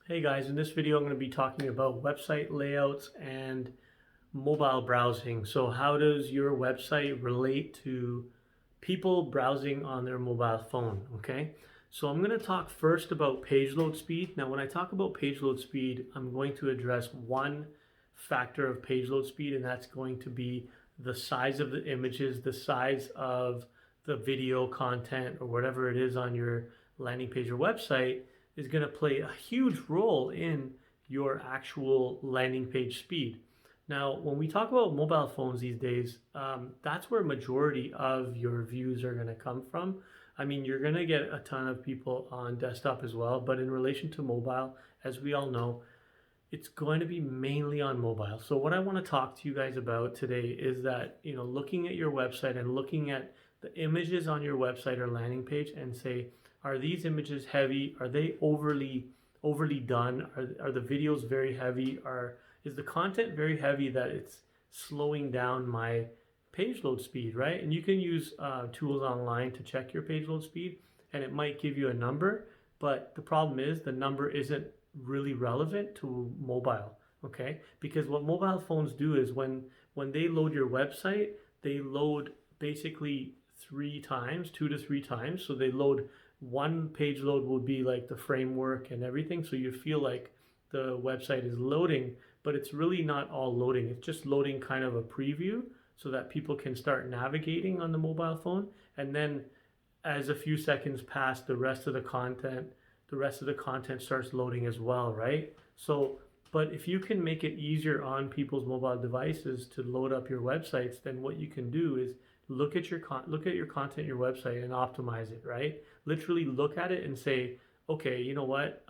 Hey guys, in this video I'm going to be talking about website layouts and mobile browsing. So how does your website relate to people browsing on their mobile phone, okay? So I'm going to talk first about page load speed. Now when I talk about page load speed, I'm going to address one factor of page load speed, and that's going to be the size of the images, the size of the video content or whatever it is on your landing page or website is going to play a huge role in your actual landing page speed. Now, when we talk about mobile phones these days, that's where majority of your views are going to come from. I mean, you're going to get a ton of people on desktop as well, but in relation to mobile, as we all know, it's going to be mainly on mobile. So what I want to talk to you guys about today is that, looking at your website and looking at the images on your website or landing page and say, are these images heavy? Are they overly done? Are the videos very heavy? Is the content very heavy that it's slowing down my page load speed, right? And you can use tools online to check your page load speed, and it might give you a number, but the problem is the number isn't really relevant to mobile, okay? Because what mobile phones do is when they load your website, they load basically 3 times, 2 to 3 times. So they load one page load will be like the framework and everything, so you feel like the website is loading, but it's really not all loading. It's just loading kind of a preview so that people can start navigating on the mobile phone, and then as a few seconds pass, the rest of the content starts loading as well, right? So but if you can make it easier on people's mobile devices to load up your websites, then what you can do is look at your content, your website, and optimize it, right? Literally look at it and say, okay, you know what?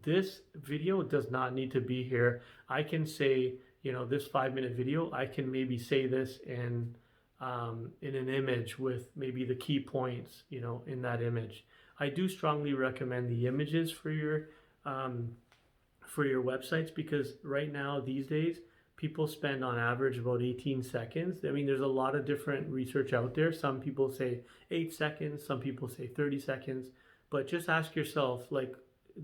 This video does not need to be here. I can say, this 5-minute video, I can maybe say this in an image with maybe the key points, in that image. I do strongly recommend the images for your websites, because right now these days people spend on average about 18 seconds. I mean, there's a lot of different research out there. Some people say 8 seconds, some people say 30 seconds, but just ask yourself, like,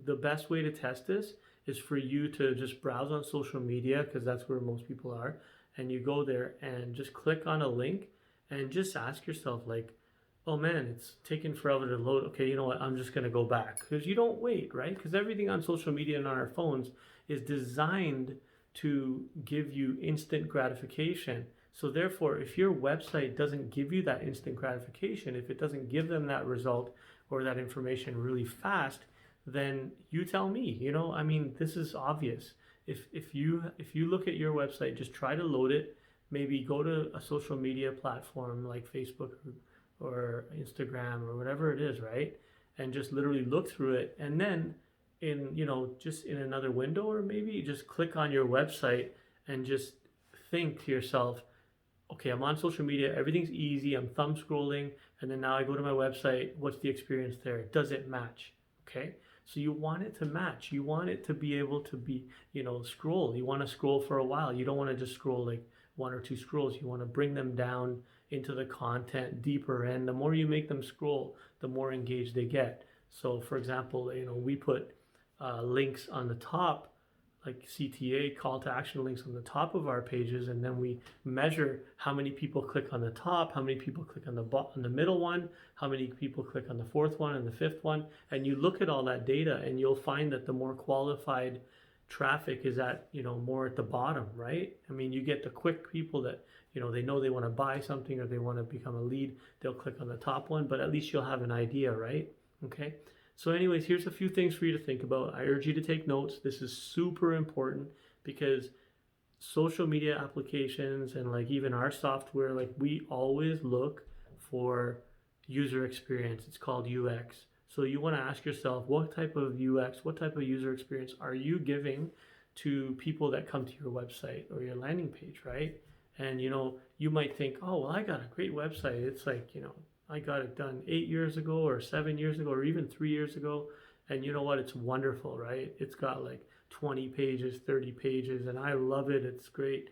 the best way to test this is for you to just browse on social media, because that's where most people are, and you go there and just click on a link and just ask yourself, like, oh man, it's taking forever to load. Okay, you know what? I'm just going to go back, because you don't wait, right? Because everything on social media and on our phones is designed to give you instant gratification. So therefore, if your website doesn't give you that instant gratification, if it doesn't give them that result or that information really fast, then you tell me. I mean, this is obvious. If you look at your website, just try to load it. Maybe go to a social media platform like Facebook or Instagram or whatever it is, right? And just literally look through it, and then just in another window, or maybe just click on your website and just think to yourself, okay, I'm on social media, everything's easy, I'm thumb scrolling, and then now I go to my website, what's the experience there? Does it match? Okay? So you want it to match. You want it to be able to be, scroll. You want to scroll for a while. You don't want to just scroll like 1 or 2 scrolls. You want to bring them down into the content deeper, and the more you make them scroll, the more engaged they get. So for example, we put links on the top, like CTA, call to action links on the top of our pages, and then we measure how many people click on the top, how many people click on the middle one, how many people click on the 4th one and the 5th one, and you look at all that data, and you'll find that the more qualified traffic is at more at the bottom, right? I mean, you get the quick people that they know they want to buy something or they want to become a lead, they'll click on the top one, but at least you'll have an idea, right? Okay. So anyways, here's a few things for you to think about. I urge you to take notes. This is super important, because social media applications and like even our software, like we always look for user experience. It's called UX. So you want to ask yourself, what type of UX, what type of user experience are you giving to people that come to your website or your landing page, right? And you might think, oh, well, I got a great website. It's like, I got it done 8 years ago or 7 years ago or even 3 years ago. And you know what? It's wonderful, right? It's got like 20 pages, 30 pages, and I love it. It's great.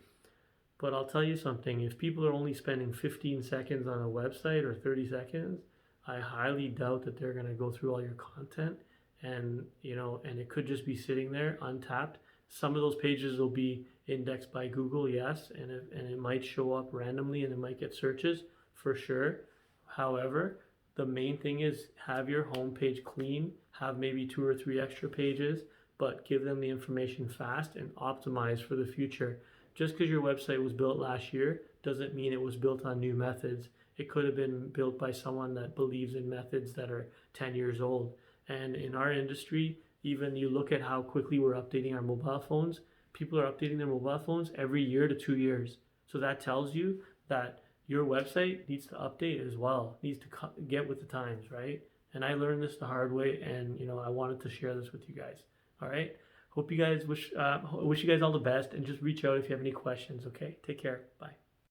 But I'll tell you something. If people are only spending 15 seconds on a website or 30 seconds, I highly doubt that they're going to go through all your content and and it could just be sitting there untapped. Some of those pages will be indexed by Google, yes, and it might show up randomly and it might get searches for sure. However, the main thing is have your homepage clean, have maybe 2 or 3 extra pages, but give them the information fast and optimize for the future. Just because your website was built last year doesn't mean it was built on new methods. It could have been built by someone that believes in methods that are 10 years old. And in our industry, even you look at how quickly we're updating our mobile phones, people are updating their mobile phones every year to 2 years. So that tells you that your website needs to update as well, needs to get with the times, right? And I learned this the hard way, and I wanted to share this with you guys. All right. Hope you guys wish you guys all the best, and just reach out if you have any questions. Okay. Take care. Bye.